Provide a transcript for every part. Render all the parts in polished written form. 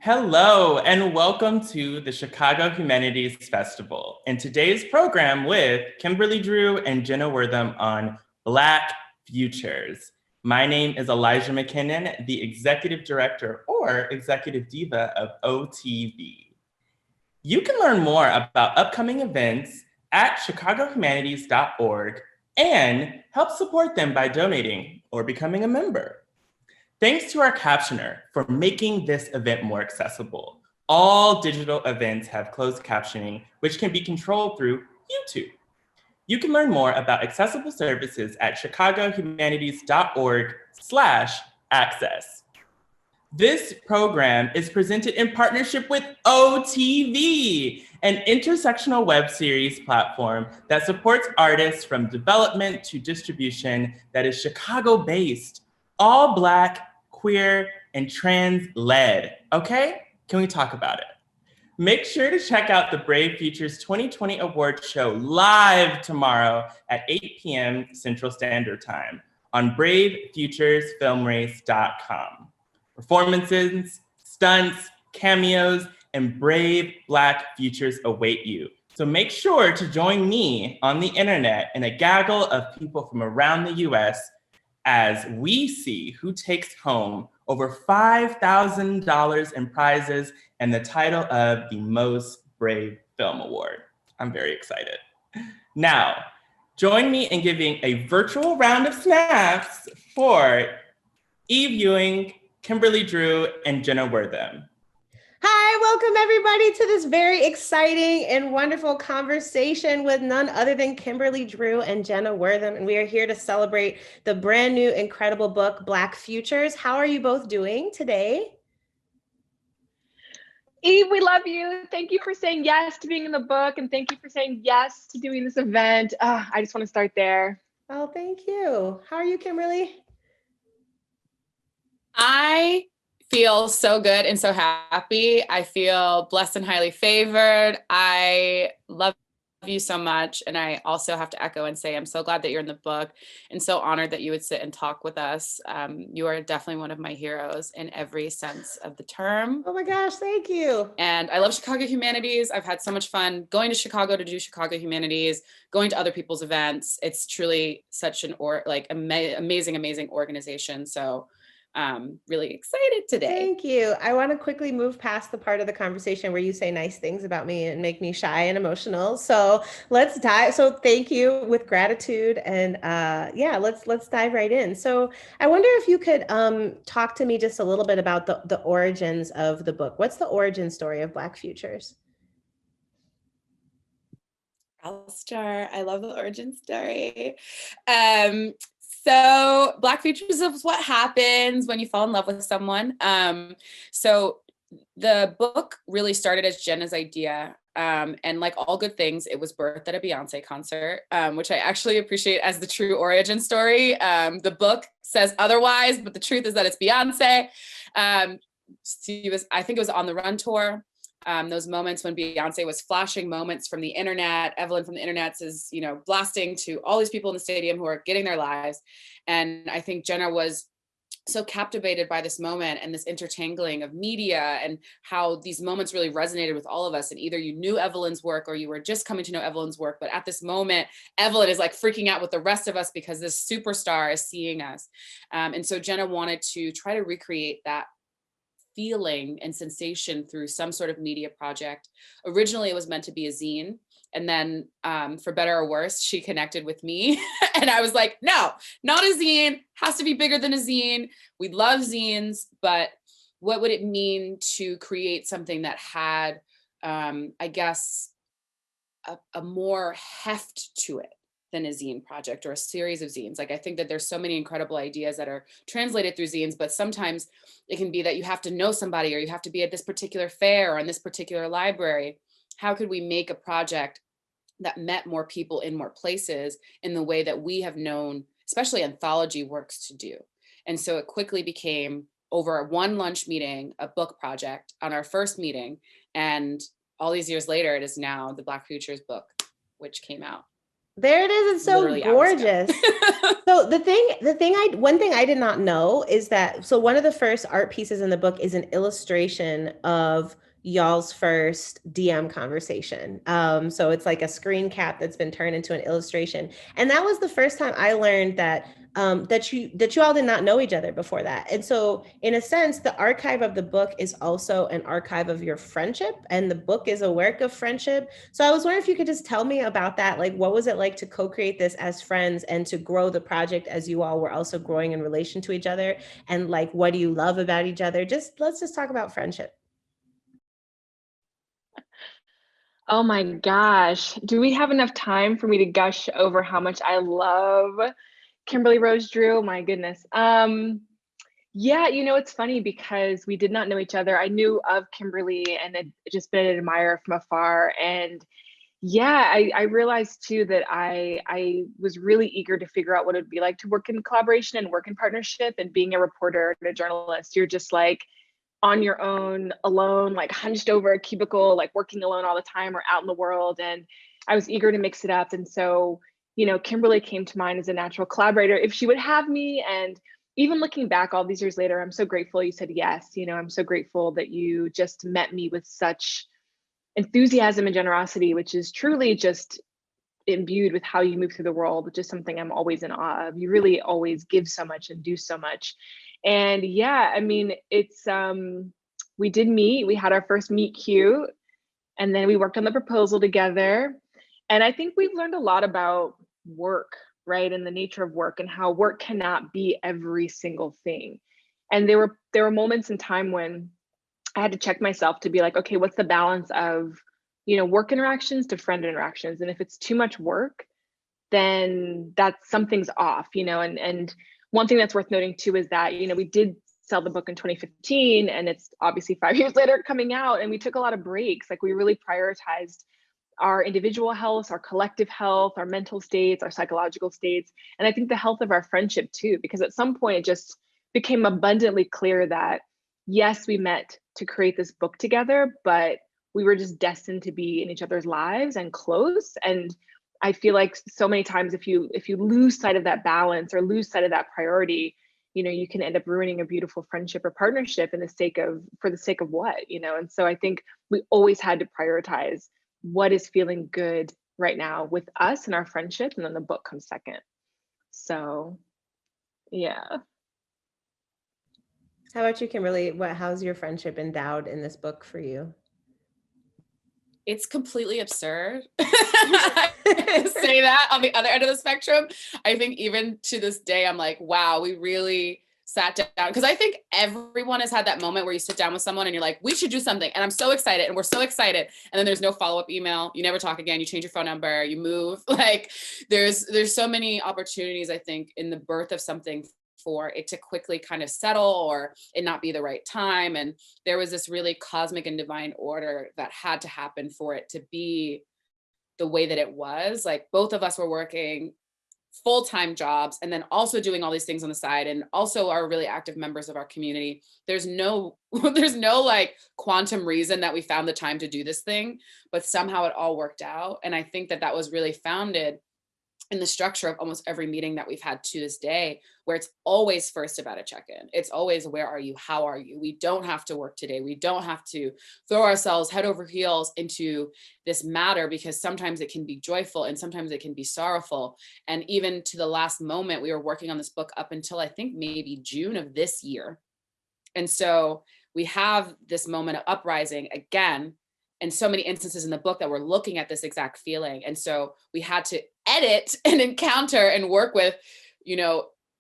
Hello, and welcome to the Chicago Humanities Festival. And today's program with Kimberly Drew and Jenna Wortham on Black Futures. My name is Elijah McKinnon, the Executive Director or Executive Diva of OTV. You can learn more about upcoming events at chicagohumanities.org and help support them by donating or becoming a member. Thanks to our captioner for making this event more accessible. All digital events have closed captioning, which can be controlled through YouTube. You can learn more about accessible services at chicagohumanities.org/access. This program is presented in partnership with OTV, an intersectional web series platform that supports artists from development to distribution that is Chicago-based, all Black, queer, and trans-led. Okay? Can we talk about it? Make sure to check out the Brave Futures 2020 Awards show live tomorrow at 8 p.m. Central Standard Time on bravefuturesfilmrace.com. Performances, stunts, cameos, and brave Black futures await you. So make sure to join me on the internet and a gaggle of people from around the US as we see who takes home over $5,000 in prizes and the title of the Most Brave Film Award. I'm very excited. Now, join me in giving a virtual round of snaps for Ewing, Kimberly Drew, and Jenna Wortham. Hi, welcome everybody to this very exciting and wonderful conversation with none other than Kimberly Drew and Jenna Wortham. And we are here to celebrate the brand new incredible book, Black Futures. How are you both doing today? Eve, we love you. Thank you for saying yes to being in the book, and thank you for saying yes to doing this event. I just want to start there. Oh, thank you. How are you, Kimberly? I feel so good and so happy. I feel blessed and highly favored. I love you so much. And I also have to echo and say, I'm so glad that you're in the book and so honored that you would sit and talk with us. You are definitely one of my heroes in every sense of the term. Oh my gosh, thank you. And I love Chicago Humanities. I've had so much fun going to Chicago to do Chicago Humanities, going to other people's events. It's truly such an amazing organization. So really excited today. Thank you. I want to quickly move past the part of the conversation where you say nice things about me and make me shy and emotional. So let's dive. So thank you with gratitude. And let's dive right in. So I wonder if you could talk to me just a little bit about the origins of the book. What's the origin story of Black Futures? I'll start. I love the origin story. So Black Futures is what happens when you fall in love with someone. So the book really started as Jenna's idea. And like all good things, it was birthed at a Beyonce concert, which I actually appreciate as the true origin story. The book says otherwise, but the truth is that it's Beyonce. I think it was on the Run tour. Those moments when Beyonce was flashing moments from the internet, Evelyn from the internet is, blasting to all these people in the stadium who are getting their lives. And I think Jenna was so captivated by this moment and this intertangling of media and how these moments really resonated with all of us. And either you knew Evelyn's work or you were just coming to know Evelyn's work. But at this moment, Evelyn is like freaking out with the rest of us because this superstar is seeing us. And so Jenna wanted to try to recreate that feeling and sensation through some sort of media project. Originally, it was meant to be a zine. And then for better or worse, she connected with me. And I was like, no, not a zine, has to be bigger than a zine. We love zines, but what would it mean to create something that had, a more heft to it than a zine project or a series of zines? Like, I think that there's so many incredible ideas that are translated through zines, but sometimes it can be that you have to know somebody or you have to be at this particular fair or in this particular library. How could we make a project that met more people in more places in the way that we have known, especially anthology works to do? And so it quickly became, over one lunch meeting, a book project on our first meeting. And all these years later, it is now the Black Futures book, which came out. There it is. It's so literally hours ago. gorgeous. So one thing I did not know is that, so one of the first art pieces in the book is an illustration of y'all's first DM conversation. So it's like a screen cap that's been turned into an illustration. And that was the first time I learned that that you all did not know each other before that. And so in a sense, the archive of the book is also an archive of your friendship, and the book is a work of friendship. So I was wondering if you could just tell me about that. Like, what was it like to co-create this as friends and to grow the project as you all were also growing in relation to each other? And like, what do you love about each other? Let's just talk about friendship. Oh my gosh. Do we have enough time for me to gush over how much I love Kimberly Rose Drew? My goodness. Yeah, it's funny because we did not know each other. I knew of Kimberly and had just been an admirer from afar. And yeah, I realized too that I was really eager to figure out what it would be like to work in collaboration and work in partnership. And being a reporter and a journalist, you're just like on your own, alone, like hunched over a cubicle, like working alone all the time or out in the world. And I was eager to mix it up. And so, Kimberly came to mind as a natural collaborator if she would have me. And even looking back all these years later, I'm so grateful you said yes. I'm so grateful that you just met me with such enthusiasm and generosity, which is truly just imbued with how you move through the world, which is something I'm always in awe of. You really always give so much and do so much. And yeah, I mean, it's we did meet, we had our first meet cute, and then we worked on the proposal together. And I think we've learned a lot about work, right? And the nature of work and how work cannot be every single thing. And there were moments in time when I had to check myself to be like, okay, what's the balance of, work interactions to friend interactions? And if it's too much work, then that's something's off, and one thing that's worth noting too is that, we did sell the book in 2015 and it's obviously 5 years later coming out, and we took a lot of breaks. Like, we really prioritized our individual health, our collective health, our mental states, our psychological states, and I think the health of our friendship too, because at some point it just became abundantly clear that yes, we met to create this book together, but we were just destined to be in each other's lives and close. And I feel like so many times if you lose sight of that balance or lose sight of that priority, you can end up ruining a beautiful friendship or partnership for the sake of what, And so I think we always had to prioritize what is feeling good right now with us and our friendship, and then the book comes second. So yeah. How about you, Kimberly? How's your friendship endowed in this book for you? It's completely absurd to say that on the other end of the spectrum. I think even to this day, I'm like, wow, we really sat down. Because I think everyone has had that moment where you sit down with someone and you're like, we should do something. And I'm so excited. And we're so excited. And then there's no follow-up email. You never talk again. You change your phone number. You move. Like, there's so many opportunities, I think, in the birth of something for it to quickly kind of settle or it not be the right time. And there was this really cosmic and divine order that had to happen for it to be the way that it was. Like, both of us were working full-time jobs and then also doing all these things on the side, and also are really active members of our community. There's no like quantum reason that we found the time to do this thing, but somehow it all worked out. And I think that was really founded in the structure of almost every meeting that we've had to this day, where it's always first about a check-in. It's always, where are you? How are you? We don't have to work today. We don't have to throw ourselves head over heels into this matter, because sometimes it can be joyful and sometimes it can be sorrowful. And even to the last moment, we were working on this book up until I think maybe June of this year. And so we have this moment of uprising again, and so many instances in the book that we're looking at this exact feeling. And so we had to edit and encounter and work with,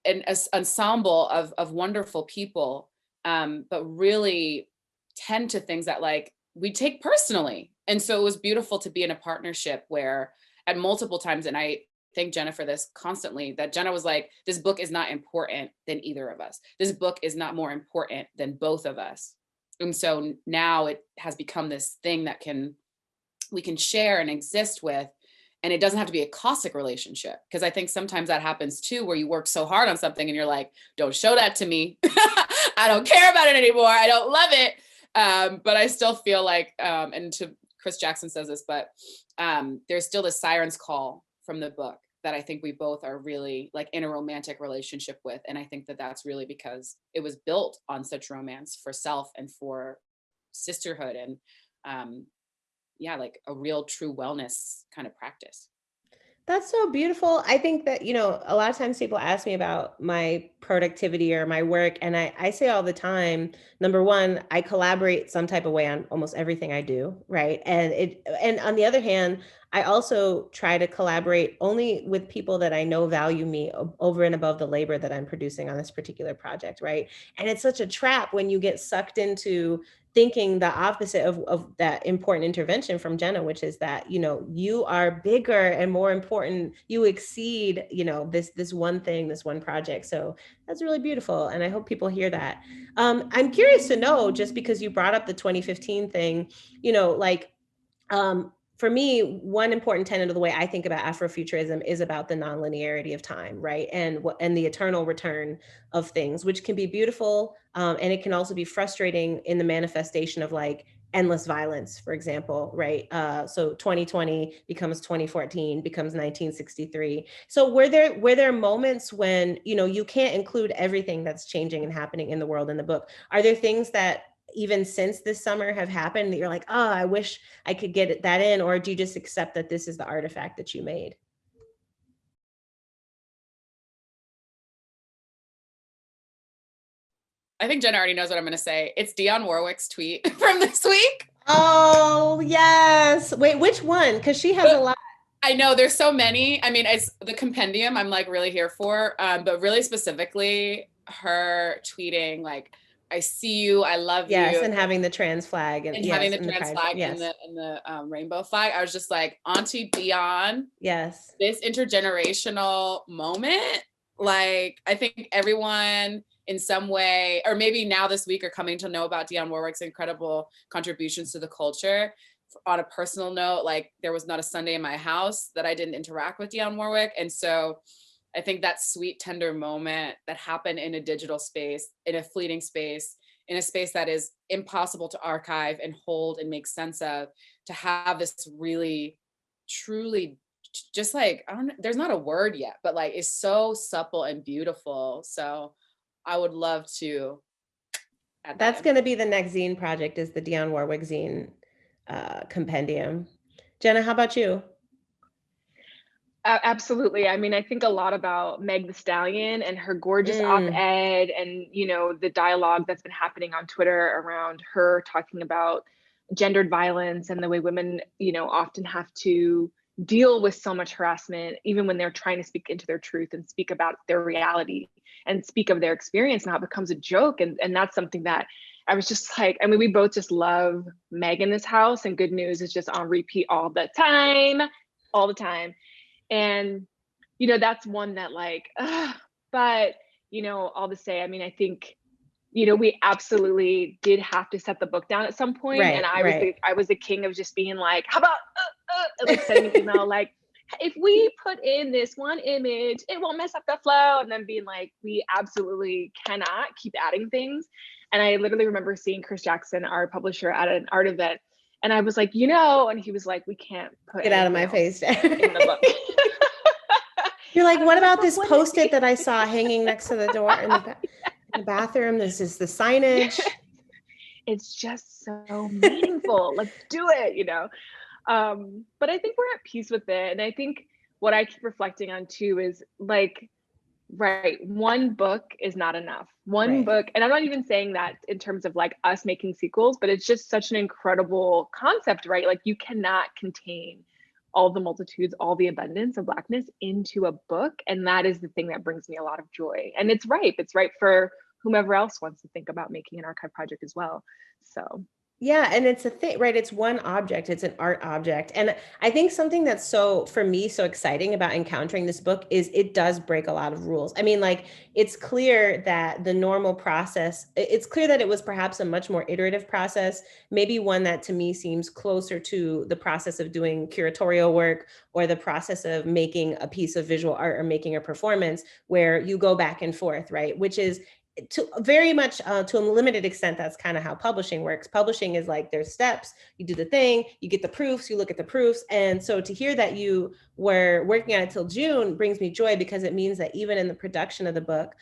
an ensemble of wonderful people, but really tend to things that like we take personally. And so it was beautiful to be in a partnership where at multiple times, and I thank Jenna for this constantly, that Jenna was like, this book is not important than either of us. This book is not more important than both of us. And so now it has become this thing that we can share and exist with. And it doesn't have to be a caustic relationship, because I think sometimes that happens too, where you work so hard on something and you're like, don't show that to me. I don't care about it anymore. I don't love it. But I still feel like, and to Chris Jackson says this, but there's still this siren's call from the book that I think we both are really like in a romantic relationship with. And I think that that's really because it was built on such romance for self and for sisterhood and yeah, like a real true wellness kind of practice. That's so beautiful. I think that, you know, a lot of times people ask me about my productivity or my work. And I say all the time, number one, I collaborate some type of way on almost everything I do. Right. And on the other hand, I also try to collaborate only with people that I know value me over and above the labor that I'm producing on this particular project. Right. And it's such a trap when you get sucked into thinking the opposite of that important intervention from Jenna, which is that, you know, you are bigger and more important, you exceed, you know, this one thing, this one project. So that's really beautiful. And I hope people hear that. I'm curious to know, just because you brought up the 2015 thing, you know, like, for me, one important tenet of the way I think about Afrofuturism is about the nonlinearity of time, right? And the eternal return of things, which can be beautiful, and it can also be frustrating in the manifestation of like endless violence, for example, right? So 2020 becomes 2014, becomes 1963. So were there moments when, you know, you can't include everything that's changing and happening in the world in the book? Are there things that even since this summer have happened that you're like, oh, I wish I could get that in? Or do you just accept that this is the artifact that you made? I think Jenna already knows what I'm going to say. It's Dionne Warwick's tweet from this week. Oh, yes. Wait, which one? Because she has a lot. I know there's so many. I mean, it's the compendium I'm like really here for, but really specifically her tweeting like, I see you, I love you. Yes, and having the trans flag and having the trans flag yes. and the rainbow flag. I was just like, Auntie Dionne. Yes. This intergenerational moment, like I think everyone in some way, or maybe now this week, are coming to know about Dionne Warwick's incredible contributions to the culture. On a personal note, like there was not a Sunday in my house that I didn't interact with Dionne Warwick. And so I think that sweet, tender moment that happened in a digital space, in a fleeting space, in a space that is impossible to archive and hold and make sense of, to have this really, truly, just like, I don't know, there's not a word yet, but like it's so supple and beautiful. So I would love to. That's going to be the next zine project, is the Dionne Warwick zine compendium. Jenna, how about you? Absolutely. I mean, I think a lot about Meg the Stallion and her gorgeous op-ed and, you know, the dialogue that's been happening on Twitter around her talking about gendered violence and the way women, you know, often have to deal with so much harassment, even when they're trying to speak into their truth and speak about their reality and speak of their experience and how it becomes a joke. And that's something that I was just like, I mean, we both just love Meg in this house, and Good News is just on repeat all the time. And, you know, that's one that like, but, you know, all to say, I mean, I think, you know, we absolutely did have to set the book down at some point. Right, and I was the king of just being like, how about, like sending an email, like, if we put in this one image, it won't mess up the flow. And then being like, we absolutely cannot keep adding things. And I literally remember seeing Chris Jackson, our publisher, at an art event. And I was like, you know, and he was like, we can't put Get out of my face in the book. You're like, what about this Post-it that I saw hanging next to the door in the bathroom? This is the signage. It's just so meaningful. Let's do it, you know? But I think we're at peace with it. And I think what I keep reflecting on too is like, right, one book is not enough. One book, and I'm not even saying that in terms of like us making sequels, but it's just such an incredible concept, right? Like you cannot contain all the multitudes, all the abundance of Blackness into a book. And that is the thing that brings me a lot of joy. And it's ripe for whomever else wants to think about making an archive project as well. So yeah, and it's a thing, right? It's one object, it's an art object. And I think something that's so, for me, so exciting about encountering this book is it does break a lot of rules. I mean, like, it's clear that the normal process, it's clear that it was perhaps a much more iterative process, maybe one that to me seems closer to the process of doing curatorial work or the process of making a piece of visual art or making a performance where you go back and forth, right? Which is to very much to a limited extent, that's kind of how publishing works. Publishing is like, there's steps, you do the thing, you get the proofs, you look at the proofs. And so to hear that you were working on it till June brings me joy, because it means that even in the production of the book,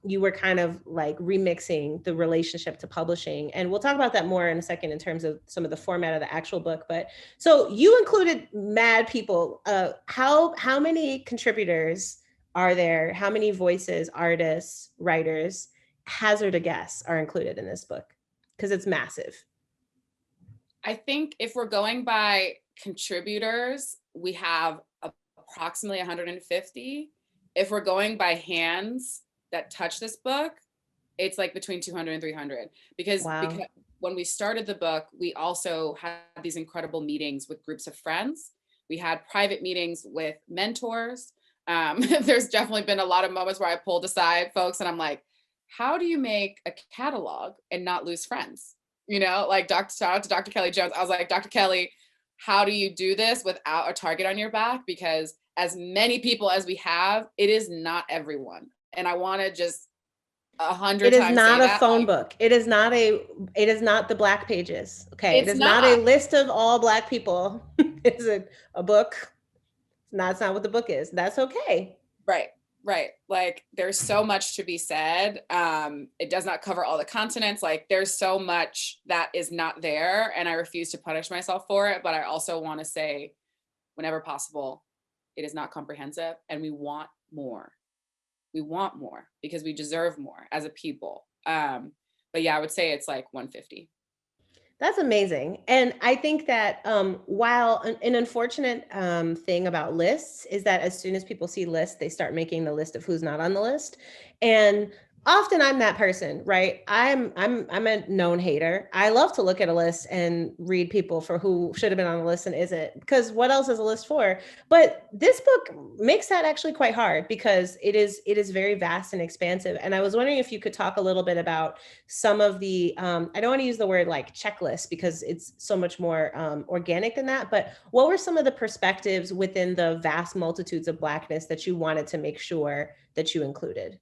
you were kind of like remixing the relationship to publishing. And we'll talk about that more in a second in terms of some of the format of the actual book. But so you included mad people. How many contributors are there? How many voices, artists, writers, hazard a guess, are included in this book? Because it's massive. I think if we're going by contributors, we have approximately 150. If we're going by hands that touch this book, it's like between 200 and 300. Because when we started the book, we also had these incredible meetings with groups of friends. We had private meetings with mentors. There's definitely been a lot of moments where I pulled aside folks and I'm like, how do you make a catalog and not lose friends? You know, like shout out to Dr. Kelly Jones. I was like, Dr. Kelly, how do you do this without a target on your back? Because as many people as we have, it is not everyone. And I want to just 100 times say that. It is not a phone book. It is not the Black Pages. Okay. It is not a list of all Black people. It's a book. That's not what the book is. That's okay. Right. Like there's so much to be said. It does not cover all the continents. Like there's so much that is not there, and I refuse to punish myself for it. But I also want to say, whenever possible, it is not comprehensive, and we want more. We want more because we deserve more as a people. But yeah, I would say it's like 150. That's amazing. And I think that while an unfortunate thing about lists is that as soon as people see lists, they start making the list of who's not on the list. And often I'm that person, right? I'm a known hater. I love to look at a list and read people for who should have been on the list and isn't, because what else is a list for? But this book makes that actually quite hard, because it is very vast and expansive. And I was wondering if you could talk a little bit about some of the, I don't want to use the word like checklist because it's so much more organic than that, but what were some of the perspectives within the vast multitudes of Blackness that you wanted to make sure that you included?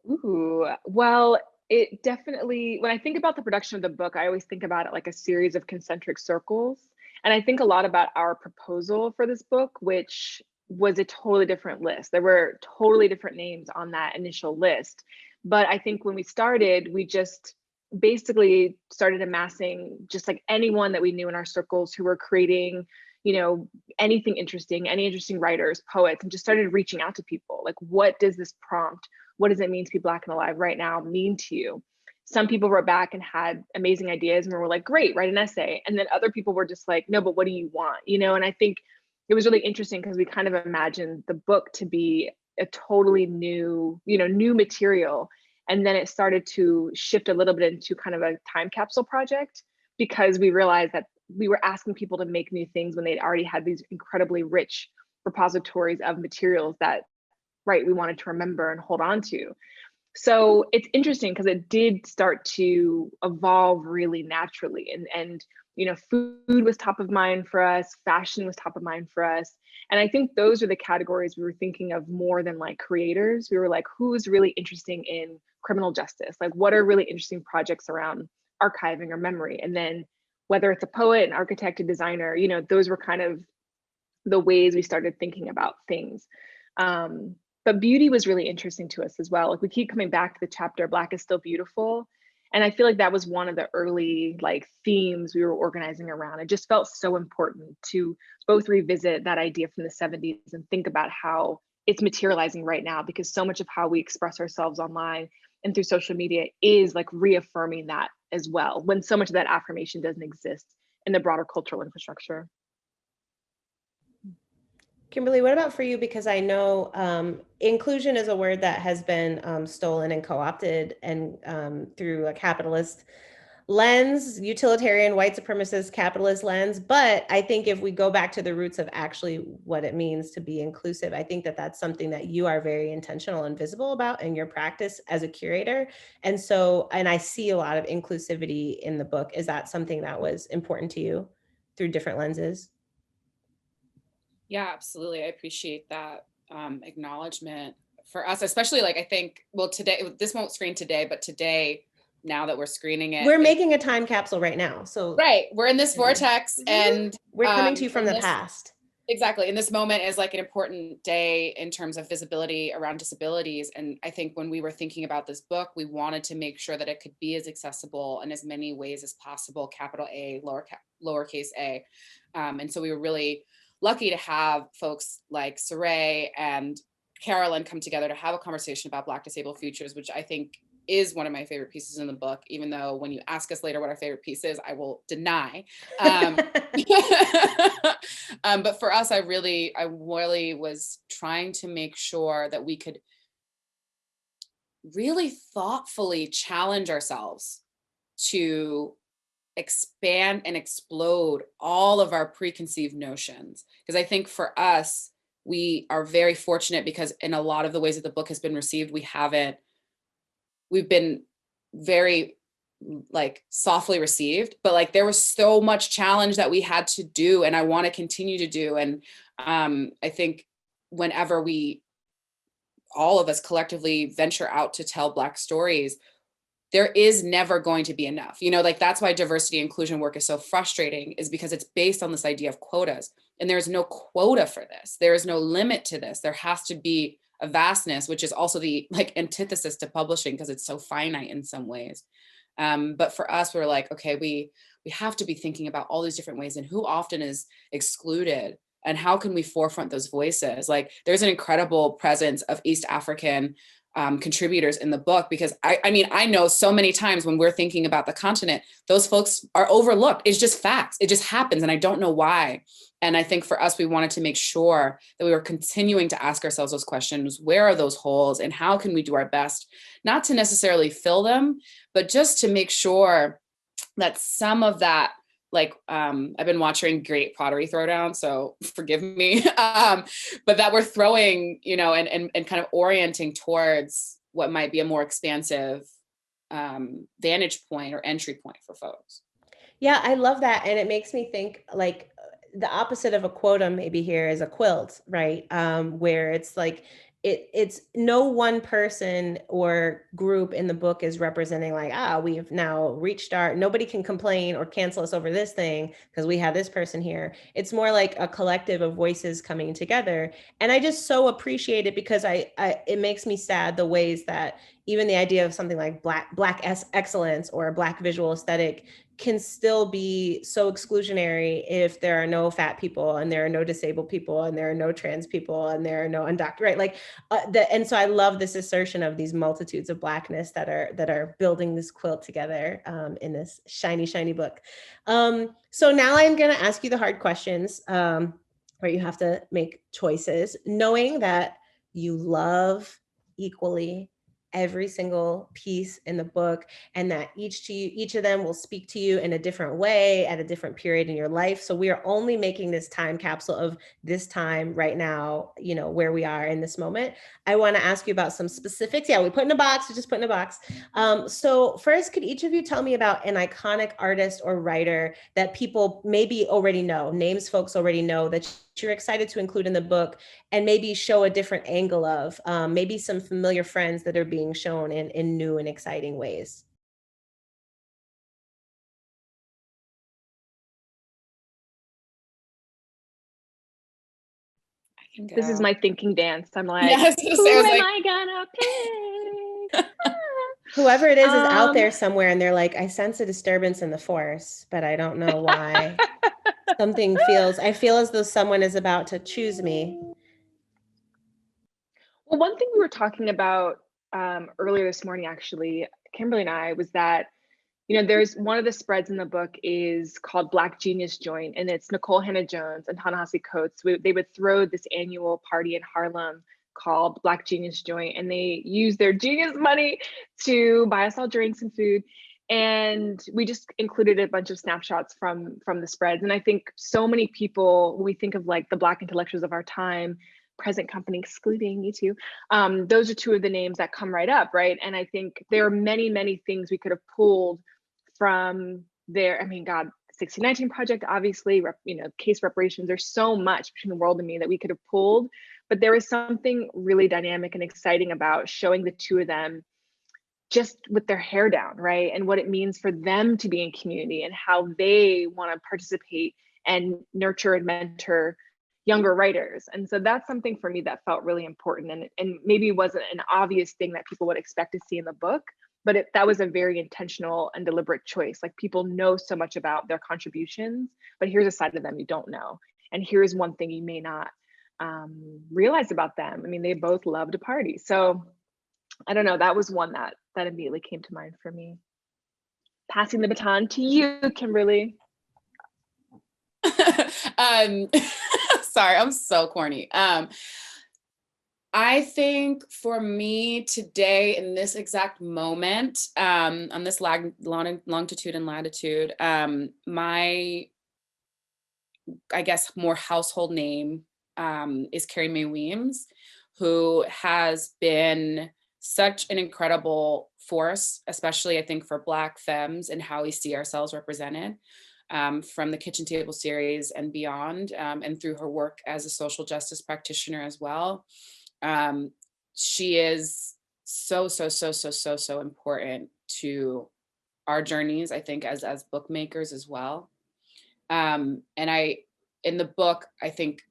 Ooh, well, it definitely, when I think about the production of the book, I always think about it like a series of concentric circles. And I think a lot about our proposal for this book, which was a totally different list. There were totally different names on that initial list. But I think when we started, we just basically started amassing just like anyone that we knew in our circles who were creating, anything interesting, any interesting writers, poets, and just started reaching out to people. Like, what does this prompt? What does it mean to be Black and alive right now mean to you? Some people wrote back and had amazing ideas and were like, great, write an essay. And then other people were just like, no, but what do you want? And I think it was really interesting because we kind of imagined the book to be a totally new, new material. And then it started to shift a little bit into kind of a time capsule project, because we realized that we were asking people to make new things when they'd already had these incredibly rich repositories of materials that, right, we wanted to remember and hold on to. So it's interesting because it did start to evolve really naturally. And food was top of mind for us, fashion was top of mind for us. And I think those are the categories we were thinking of more than like creators. We were like, who's really interesting in criminal justice? Like, what are really interesting projects around archiving or memory? And then whether it's a poet, an architect, a designer, those were kind of the ways we started thinking about things. But beauty was really interesting to us as well. Like, we keep coming back to the chapter, Black is Still Beautiful. And I feel like that was one of the early themes we were organizing around. It just felt so important to both revisit that idea from the 70s and think about how it's materializing right now, because so much of how we express ourselves online and through social media is reaffirming that as well, when so much of that affirmation doesn't exist in the broader cultural infrastructure. Kimberly, what about for you? Because I know inclusion is a word that has been stolen and co-opted and through a capitalist lens, utilitarian, white supremacist, capitalist lens. But I think if we go back to the roots of actually what it means to be inclusive, I think that that's something that you are very intentional and visible about in your practice as a curator. And I see a lot of inclusivity in the book. Is that something that was important to you through different lenses? Yeah, absolutely. I appreciate that acknowledgement. for us, especially like, I think, well, today, this won't screen today, but today, now that we're screening it, we're making a time capsule right now. So right, we're in this vortex, and we're coming to you from the past. Exactly. And this moment is like an important day in terms of visibility around disabilities. And I think when we were thinking about this book, we wanted to make sure that it could be as accessible in as many ways as possible, capital A, lowercase a. And so we were really lucky to have folks like Saray and Carolyn come together to have a conversation about Black disabled futures, which I think is one of my favorite pieces in the book, even though when you ask us later what our favorite piece is, I will deny. But for us, I really was trying to make sure that we could really thoughtfully challenge ourselves to expand and explode all of our preconceived notions. Because I think for us, we are very fortunate because in a lot of the ways that the book has been received, we've been very like softly received, but like there was so much challenge that we had to do, and I want to continue to do. And I think whenever all of us collectively venture out to tell Black stories, there is never going to be enough. Like that's why diversity inclusion work is so frustrating, is because it's based on this idea of quotas, and there is no quota for this. There is no limit to this. There has to be a vastness, which is also the like antithesis to publishing because it's so finite in some ways. But for us, we're like, okay, we have to be thinking about all these different ways and who often is excluded and how can we forefront those voices. Like there's an incredible presence of East African contributors in the book, because I know so many times when we're thinking about the continent, those folks are overlooked. It's just facts. It just happens. And I don't know why. And I think for us, we wanted to make sure that we were continuing to ask ourselves those questions. Where are those holes and how can we do our best, not to necessarily fill them, but just to make sure that some of that, like I've been watching Great Pottery Throwdown, so forgive me, but that we're throwing, and kind of orienting towards what might be a more expansive vantage point or entry point for folks. Yeah, I love that. And it makes me think like the opposite of a quota maybe here is a quilt, right? Where it's like, it's no one person or group in the book is representing like, we've now reached nobody can complain or cancel us over this thing because we have this person here. It's more like a collective of voices coming together. And I just so appreciate it because it makes me sad the ways that even the idea of something like black excellence or a Black visual aesthetic can still be so exclusionary if there are no fat people and there are no disabled people and there are no trans people and there are no undocumented, right? Like, and so I love this assertion of these multitudes of Blackness that are building this quilt together in this shiny, shiny book. So now I'm going to ask you the hard questions where you have to make choices, knowing that you love equally every single piece in the book, and that each of them will speak to you in a different way at a different period in your life. So we are only making this time capsule of this time right now, where we are in this moment. I want to ask you about some specifics. Yeah, we put in a box, we just put in a box. So first, could each of you tell me about an iconic artist or writer that people maybe already know, names folks already know that you're excited to include in the book, and maybe show a different angle of maybe some familiar friends that are being shown in new and exciting ways? This is my thinking dance. I'm like, yeah, who am I gonna pick? Whoever it is out there somewhere, and they're like, I sense a disturbance in the force, but I don't know why. I feel as though someone is about to choose me. Well, one thing we were talking about earlier this morning, actually, Kimberly and I, was that, there's one of the spreads in the book is called Black Genius Joint, and it's Nicole Hannah-Jones and Ta-Nehisi Coates. They would throw this annual party in Harlem called Black Genius Joint, and they use their genius money to buy us all drinks and food. And we just included a bunch of snapshots from the spreads. And I think so many people, when we think of like the Black intellectuals of our time, present company excluding me too, those are two of the names that come right up, right? And I think there are many, many things we could have pulled from there. I mean, God, 1619 Project, obviously, case reparations. There's so much between the world and me that we could have pulled. But there was something really dynamic and exciting about showing the two of them just with their hair down, right? And what it means for them to be in community and how they want to participate and nurture and mentor younger writers. And so that's something for me that felt really important, and maybe wasn't an obvious thing that people would expect to see in the book, but that was a very intentional and deliberate choice. Like, people know so much about their contributions, but here's a side of them you don't know. And here's one thing you may not realize about them. I mean, they both love to party. So I don't know, that was one that immediately came to mind for me. Passing the baton to you, Kimberly. Sorry, I'm so corny. I think for me today, in this exact moment, on this longitude and latitude, my, I guess, more household name is Carrie Weems, who has been such an incredible force, especially I think for Black femmes and how we see ourselves represented. From the Kitchen Table series and beyond, and through her work as a social justice practitioner as well. She is so important to our journeys, I think, as bookmakers as well. And in the book, I think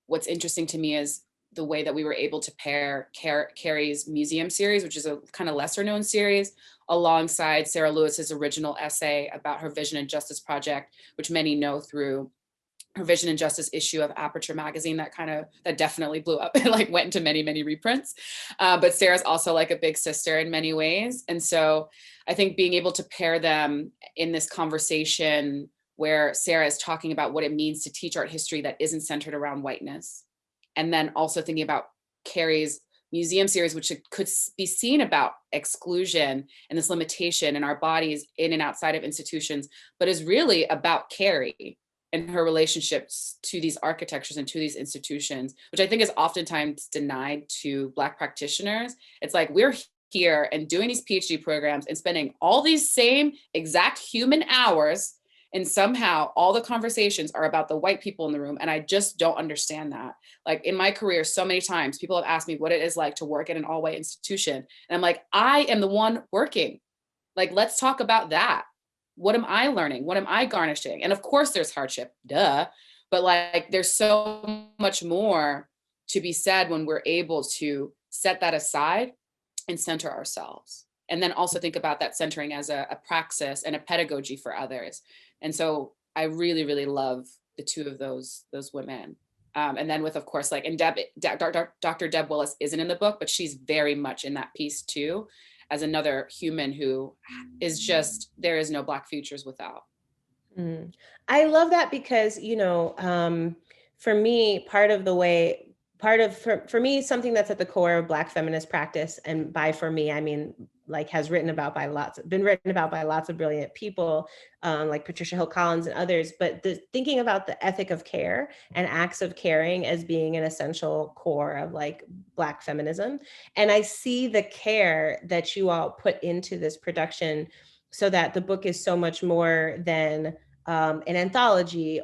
what's interesting to me is the way that we were able to pair Carrie's museum series, which is a kind of lesser known series, alongside Sarah Lewis's original essay about her Vision and Justice project, which many know through her Vision and Justice issue of Aperture magazine that definitely blew up and like went into many reprints. But Sarah's also like a big sister in many ways. And so I think being able to pair them in this conversation where Sarah is talking about what it means to teach art history that isn't centered around whiteness. And then also thinking about Carrie's museum series, which could be seen about exclusion and this limitation in our bodies in and outside of institutions, but is really about Carrie and her relationships to these architectures and to these institutions, which I think is oftentimes denied to Black practitioners. It's like, we're here and doing these PhD programs and spending all these same exact human hours, and somehow all the conversations are about the white people in the room. And I just don't understand that. Like, in my career, so many times people have asked me what it is like to work at an all-white institution. And I'm like, I am the one working. Like, let's talk about that. What am I learning? What am I garnishing? And of course there's hardship, duh. But like, there's so much more to be said when we're able to set that aside and center ourselves. And then also think about that centering as a praxis and a pedagogy for others. And so I really love the two of those women. And then with, of course, like, and Dr. Deb Willis isn't in the book, but she's very much in that piece too, as another human who is just, there is no Black futures without. I love that because, you know, for me, for me, something that's at the core of Black feminist practice, and by for me, I mean, like, has been written about by lots of brilliant people, like Patricia Hill Collins and others, but thinking about the ethic of care and acts of caring as being an essential core of like Black feminism. And I see the care that you all put into this production so that the book is so much more than an anthology,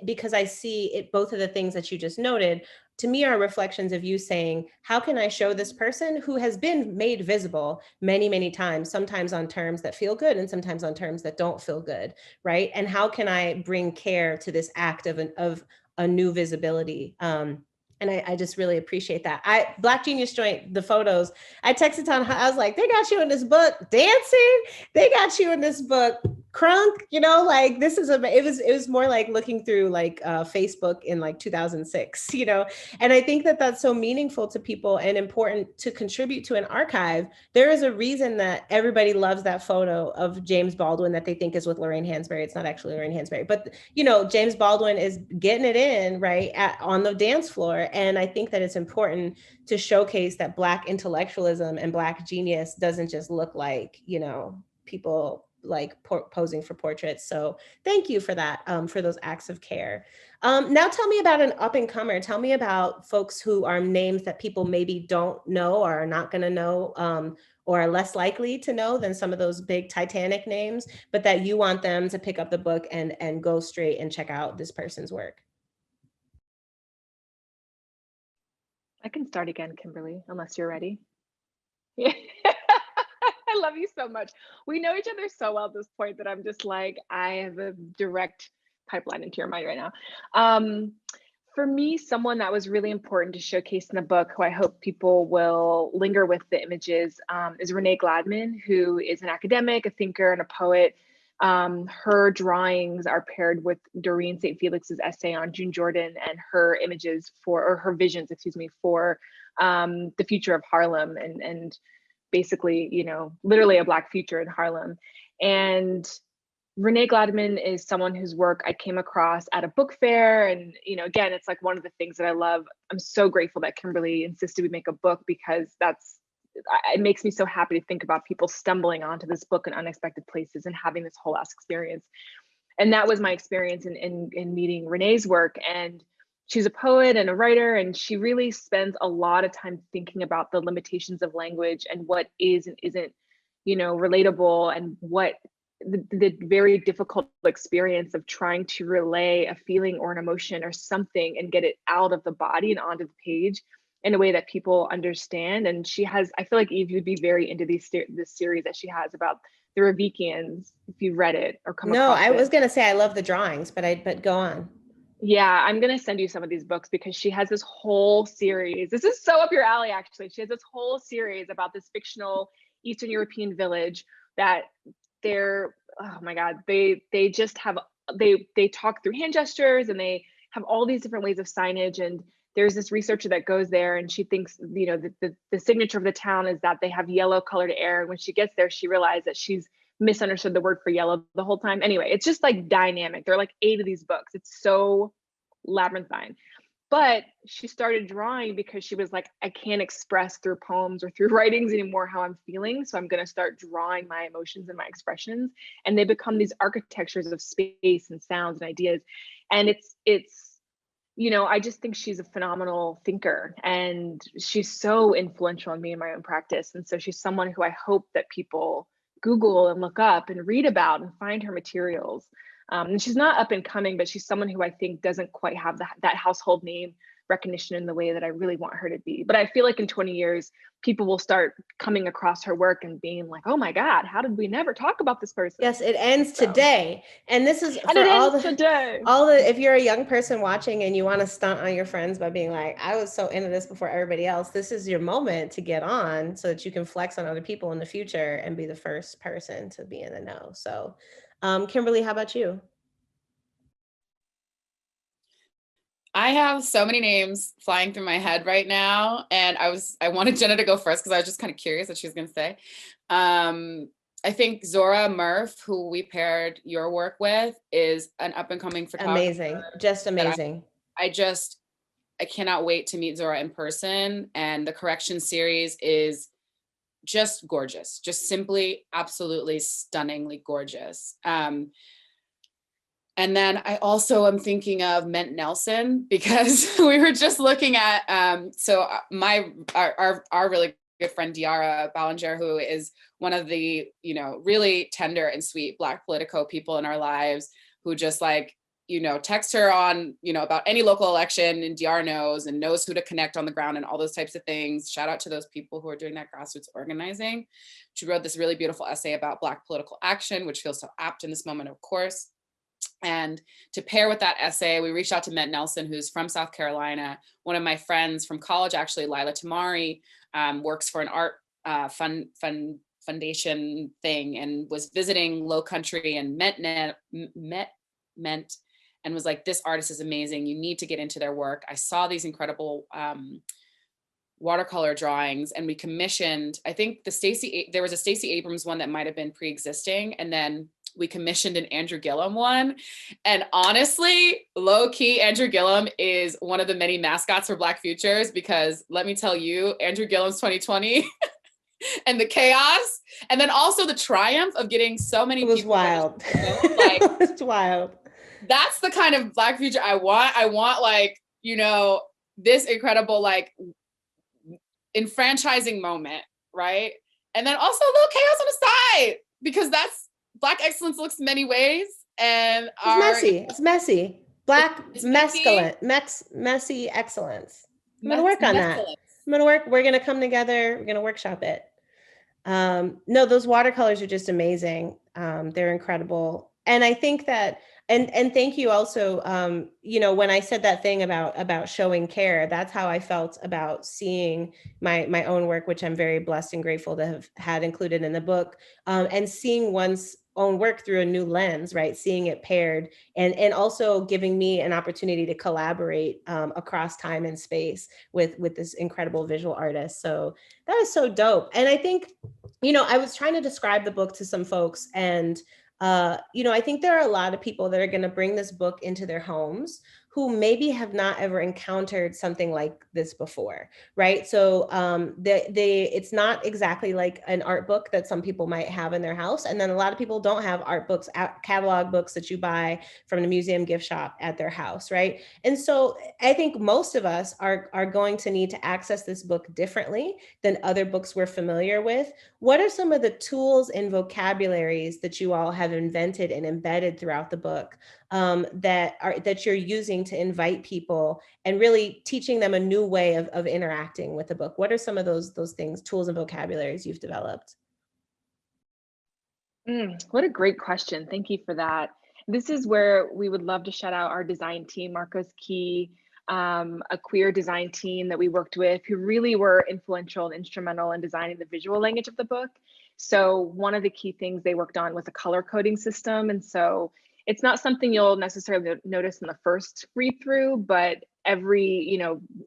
because I see it, both of the things that you just noted, to me, are reflections of you saying, how can I show this person who has been made visible many times, sometimes on terms that feel good and sometimes on terms that don't feel good, right? And how can I bring care to this act of a new visibility? And I just really appreciate that. Black Genius Joint, the photos, I texted on, I was like, they got you in this book dancing. They got you in this book crunk, you know, like, this is it was more like looking through like Facebook in like 2006, you know. And I think that that's so meaningful to people and important to contribute to an archive. There is a reason that everybody loves that photo of James Baldwin that they think is with Lorraine Hansberry. It's not actually Lorraine Hansberry, but you know, James Baldwin is getting it in right on the dance floor. And I think that it's important to showcase that Black intellectualism and Black genius doesn't just look like, you know, people like posing for portraits. So thank you for that, for those acts of care. Now tell me about an up and comer. Tell me about folks who are names that people maybe don't know or are not gonna know, or are less likely to know than some of those big Titanic names, but that you want them to pick up the book and go straight and check out this person's work. I can start again, Kimberly, unless you're ready. Yeah. I love you so much. We know each other so well at this point that I'm just like, I have a direct pipeline into your mind right now. For me, someone that was really important to showcase in the book, who I hope people will linger with the images, is Renee Gladman, who is an academic, a thinker, and a poet. Her drawings are paired with Doreen St. Felix's essay on June Jordan and her images or her visions, for the future of Harlem and basically, literally a Black future in Harlem. And Renee Gladman is someone whose work I came across at a book fair. And, again, it's like one of the things that I love. I'm so grateful that Kimberly insisted we make a book, because it makes me so happy to think about people stumbling onto this book in unexpected places and having this whole ass experience. And that was my experience in meeting Renee's work. And she's a poet and a writer, and she really spends a lot of time thinking about the limitations of language and what is and isn't, relatable, and what the very difficult experience of trying to relay a feeling or an emotion or something and get it out of the body and onto the page in a way that people understand. And she has, I feel like, Eve, you'd be very into this series that she has about the Ravikians, if you've read it or come across it. No, I was gonna say I love the drawings, but go on. Yeah, I'm going to send you some of these books, because she has this whole series. This is so up your alley, actually. She has this whole series about this fictional Eastern European village that oh my God, they just have, they talk through hand gestures, and they have all these different ways of signage. And there's this researcher that goes there, and she thinks, the signature of the town is that they have yellow colored air. And when she gets there, she realized that she's misunderstood the word for yellow the whole time. Anyway, it's just like dynamic. There are like 8 of these books. It's so labyrinthine. But she started drawing because she was like, I can't express through poems or through writings anymore how I'm feeling. So I'm going to start drawing my emotions and my expressions. And they become these architectures of space and sounds and ideas. And it's I just think she's a phenomenal thinker, and she's so influential on me in my own practice. And so she's someone who I hope that people Google and look up and read about and find her materials. And she's not up and coming, but she's someone who I think doesn't quite have that household name recognition in the way that I really want her to be. But I feel like in 20 years, people will start coming across her work and being like, oh my God, how did we never talk about this person? Yes, it ends today. And this is for today. If you're a young person watching and you want to stunt on your friends by being like, I was so into this before everybody else, this is your moment to get on so that you can flex on other people in the future and be the first person to be in the know. So Kimberly, how about you? I have so many names flying through my head right now. And I wanted Jenna to go first because I was just kind of curious what she was going to say. I think Zora Murph, who we paired your work with, is an up and coming photographer. Amazing. Just amazing. I cannot wait to meet Zora in person. And the Correction series is just gorgeous, just simply absolutely stunningly gorgeous. And then I also am thinking of Ment Nelson, because we were just looking at, our really good friend, Diara Ballinger, who is one of the, really tender and sweet Black Politico people in our lives, who just text her on, about any local election, and Diara knows who to connect on the ground and all those types of things. Shout out to those people who are doing that grassroots organizing. She wrote this really beautiful essay about Black political action, which feels so apt in this moment, of course. And to pair with that essay, we reached out to Ment Nelson, who's from South Carolina. One of my friends from college, actually, Lila Tamari, works for an art foundation thing, and was visiting Low Country and met and was like, this artist is amazing. You need to get into their work. I saw these incredible watercolor drawings, and we commissioned, I think there was a Stacey Abrams one that might've been pre-existing, and then we commissioned an Andrew Gillum one. And honestly, low key, Andrew Gillum is one of the many mascots for Black Futures, because let me tell you, Andrew Gillum's 2020 and the chaos, and then also the triumph of getting so many people. It was wild. It's wild. That's the kind of Black Future I want. I want this incredible enfranchising moment, right? And then also a little chaos on the side, because that's Black excellence looks many ways, and it's messy. Black masculine, messy excellence. I'm going to work on that. Excellent. We're going to come together. We're going to workshop it. No, those watercolors are just amazing. They're incredible. And I think that, and thank you also, you know, when I said that thing about showing care, that's how I felt about seeing my own work, which I'm very blessed and grateful to have had included in the book, and seeing one's own work through a new lens, right? Seeing it paired and also giving me an opportunity to collaborate across time and space with this incredible visual artist. So that is so dope. And I think, you know, I was trying to describe the book to some folks, and you know, I think there are a lot of people that are going to bring this book into their homes who maybe have not ever encountered something like this before, right? So it's not exactly like an art book that some people might have in their house. And then a lot of people don't have art books, catalog books that you buy from the museum gift shop at their house, right? And so I think most of us are going to need to access this book differently than other books we're familiar with. What are some of the tools and vocabularies that you all have invented and embedded throughout the book that you're using to invite people and really teaching them a new way of interacting with the book? What are some of those things, tools and vocabularies you've developed? What a great question. Thank you for that. This is where we would love to shout out our design team, Marcos Key, a queer design team that we worked with who really were influential and instrumental in designing the visual language of the book. So one of the key things they worked on was a color coding system. And so it's not something you'll necessarily notice in the first read through, but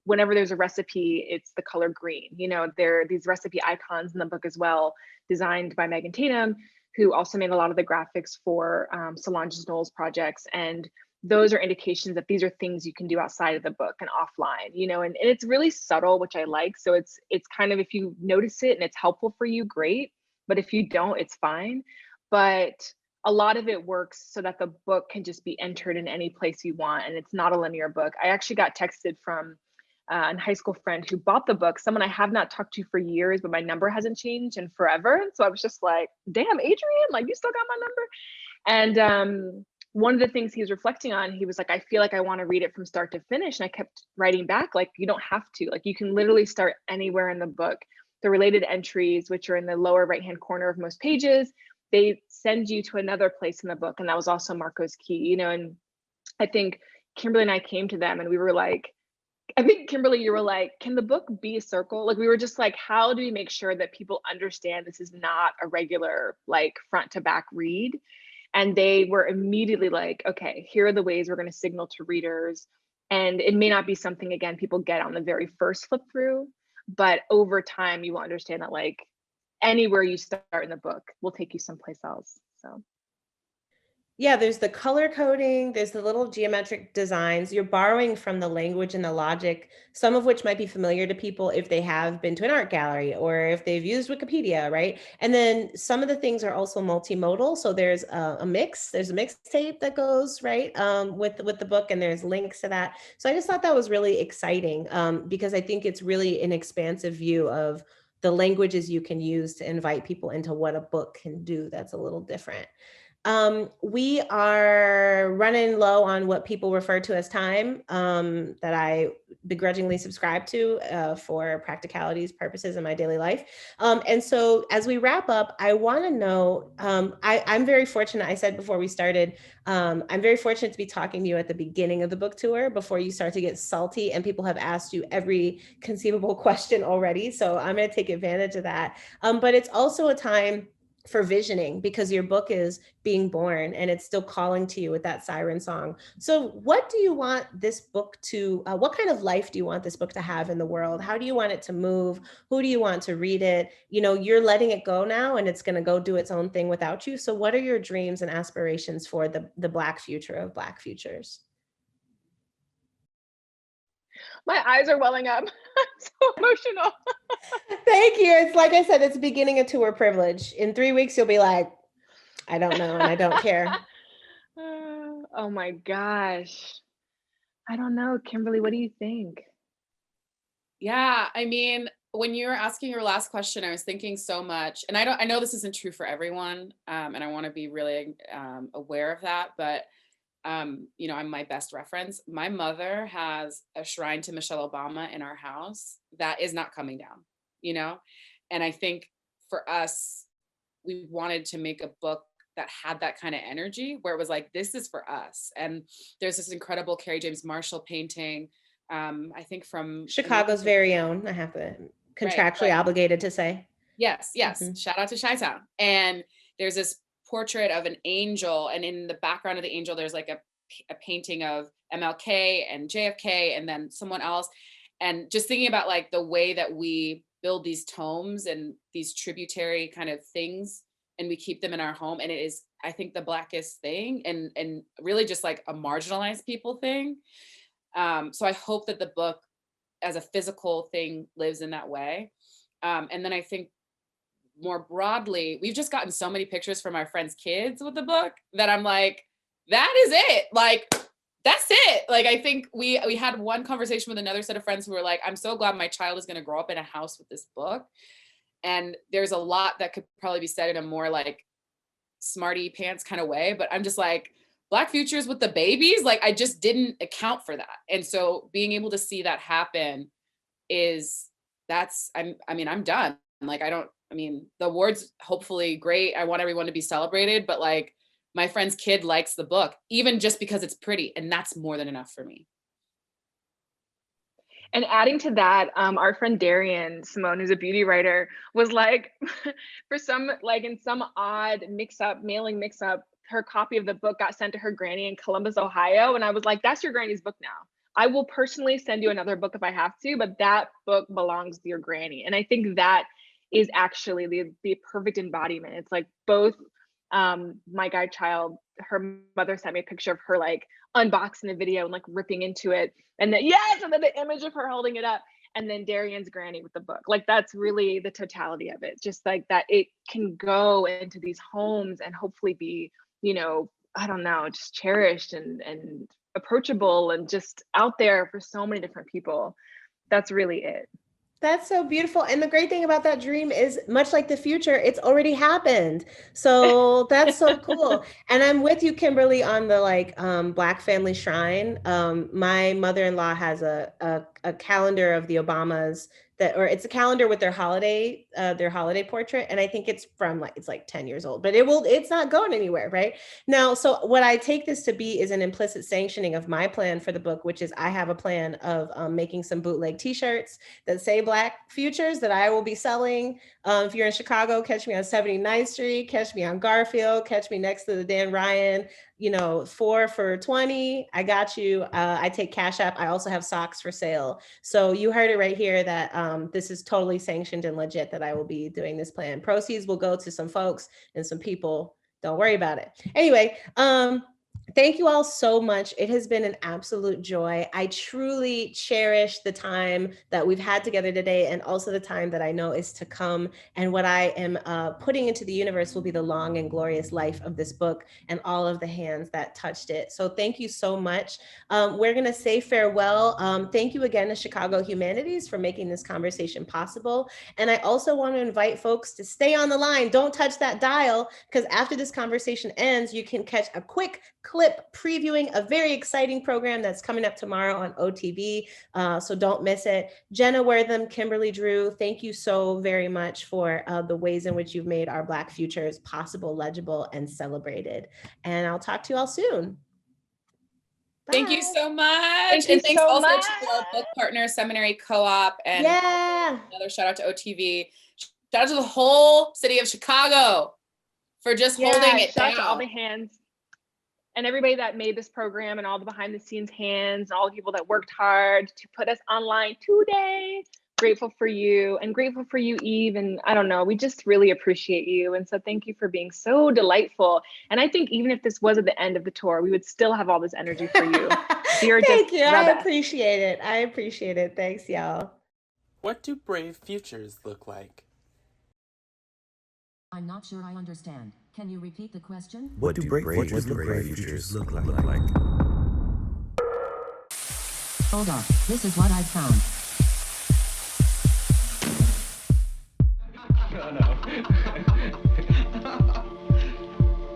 whenever there's a recipe, it's the color green. You know, there are these recipe icons in the book as well, designed by Megan Tatum, who also made a lot of the graphics for Solange Knowles projects. And those are indications that these are things you can do outside of the book and offline, you know, and it's really subtle, which I like. So it's kind of, if you notice it and it's helpful for you, great. But if you don't, it's fine. But a lot of it works so that the book can just be entered in any place you want. And it's not a linear book. I actually got texted from a high school friend who bought the book, someone I have not talked to for years, but my number hasn't changed in forever. So I was just like, damn, Adrian, like you still got my number. And one of the things he was reflecting on, he was like, I feel like I want to read it from start to finish. And I kept writing back, like, you don't have to, like, you can literally start anywhere in the book. The related entries, which are in the lower right-hand corner of most pages, they send you to another place in the book. And that was also Marco's Key, you know, and I think Kimberly and I came to them and we were like, I think Kimberly, you were like, can the book be a circle? Like, we were just like, how do we make sure that people understand this is not a regular, like, front to back read? And they were immediately like, okay, here are the ways we're going to signal to readers. And it may not be something, again, people get on the very first flip through, but over time, you will understand that, like, anywhere you start in the book will take you someplace else. So. Yeah, there's the color coding, there's the little geometric designs. You're borrowing from the language and the logic, some of which might be familiar to people if they have been to an art gallery or if they've used Wikipedia, right? And then some of the things are also multimodal. So there's a mix, there's a mixtape that goes, right, with the book, and there's links to that. So I just thought that was really exciting because I think it's really an expansive view of the languages you can use to invite people into what a book can do that's a little different. We are running low on what people refer to as time that I begrudgingly subscribe to for practicalities purposes in my daily life. And so as we wrap up, I want to know, I'm very fortunate, I said before we started, I'm very fortunate to be talking to you at the beginning of the book tour before you start to get salty and people have asked you every conceivable question already. So I'm going to take advantage of that. But it's also a time for visioning because your book is being born and it's still calling to you with that siren song. So what do you want this book to, what kind of life do you want this book to have in the world? How do you want it to move? Who do you want to read it? You know, you're letting it go now and it's going to go do its own thing without you. So what are your dreams and aspirations for the Black future of Black futures? My eyes are welling up. I'm so emotional. Thank you. It's like I said, it's beginning a tour privilege. In 3 weeks, you'll be like, I don't know, and I don't care. Oh my gosh. I don't know, Kimberly, what do you think? Yeah, I mean, when you were asking your last question, I was thinking so much, and I know this isn't true for everyone, and I want to be really aware of that, but you know, I'm my best reference. My mother has a shrine to Michelle Obama in our house that is not coming down, you know? And I think for us, we wanted to make a book that had that kind of energy where it was like, this is for us. And there's this incredible Carrie James Marshall painting, I think from Chicago's very own, I have to contractually obligated to say. Yes. Shout out to Chi-Town. And there's this portrait of an angel, and in the background of the angel, there's like a painting of MLK and JFK and then someone else. And just thinking about like the way that we build these tomes and these tributary kind of things, and we keep them in our home. And it is, I think, the Blackest thing, and really just like a marginalized people thing. So I hope that the book as a physical thing lives in that way. And then I think more broadly, we've just gotten so many pictures from our friends' kids with the book that I'm like, that is it. Like, that's it. Like, I think we had one conversation with another set of friends who were like, I'm so glad my child is going to grow up in a house with this book. And there's a lot that could probably be said in a more like smarty pants kind of way, but I'm just like, Black futures with the babies, like I just didn't account for that. And so being able to see that happen I'm done. Like, the award's hopefully great. I want everyone to be celebrated, but like my friend's kid likes the book, even just because it's pretty. And that's more than enough for me. And adding to that, our friend Darian Simone, who's a beauty writer, was like, for some, like in some odd mailing mix up, her copy of the book got sent to her granny in Columbus, Ohio. And I was like, that's your granny's book now. I will personally send you another book if I have to, but that book belongs to your granny. And I think that is actually the perfect embodiment. It's like both my guide child, her mother sent me a picture of her like unboxing the video and like ripping into it. And then, yes, and then the image of her holding it up. And then Darian's granny with the book. Like, that's really the totality of it. Just like that it can go into these homes and hopefully be, you know, I don't know, just cherished and approachable and just out there for so many different people. That's really it. That's so beautiful. And the great thing about that dream is, much like the future, it's already happened. So that's so cool. And I'm with you, Kimberly, on the like Black family shrine. My mother-in-law has a calendar of the Obamas or it's a calendar with their holiday portrait. And I think it's like 10 years old, but it's not going anywhere right now. So what I take this to be is an implicit sanctioning of my plan for the book, which is I have a plan of making some bootleg t-shirts that say Black futures that I will be selling. If you're in Chicago, catch me on 79th Street, catch me on Garfield, catch me next to the Dan Ryan, 4 for $20. I got you. I take Cash App. I also have socks for sale. So you heard it right here that this is totally sanctioned and legit that I will be doing this plan. Proceeds will go to some folks and some people. Don't worry about it. Anyway, thank you all so much. It has been an absolute joy. I truly cherish the time that we've had together today, and also the time that I know is to come. And what I am putting into the universe will be the long and glorious life of this book and all of the hands that touched it. So thank you so much. We're going to say farewell. Thank you again to Chicago Humanities for making this conversation possible. And I also want to invite folks to stay on the line. Don't touch that dial, because after this conversation ends, you can catch a quick clip previewing a very exciting program that's coming up tomorrow on OTV. So don't miss it. Jenna Wortham, Kimberly Drew, thank you so very much for the ways in which you've made our Black futures possible, legible, and celebrated. And I'll talk to you all soon. Bye. Thank you so much. And thanks also to our book partner, Seminary Co-op. And another shout out to OTV. Shout out to the whole city of Chicago for just holding it down. Shout out to all the hands. And everybody that made this program and all the behind the scenes hands and all the people that worked hard to put us online today. Grateful for you, and grateful for you, Eve. And I don't know, we just really appreciate you. And so thank you for being so delightful. And I think even if this was at the end of the tour, we would still have all this energy for you. Thank you. I appreciate it. I appreciate it. Thanks, y'all. What do brave futures look like? I'm not sure I understand. Can you repeat the question? What do brave futures look like? Hold on. This is what I found.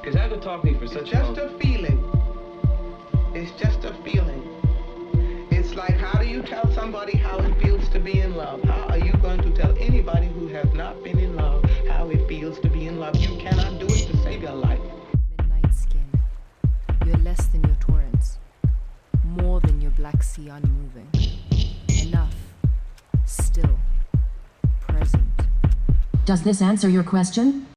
Because I've been talking for such just a feeling. It's just a feeling. It's like, how do you tell somebody how it feels to be in love? How are you going to tell anybody who has not been in love how it feels to be in love? You cannot do it to save your life. Midnight skin. You're less than your torrents. More than your Black Sea unmoving. Enough. Still. Present. Does this answer your question?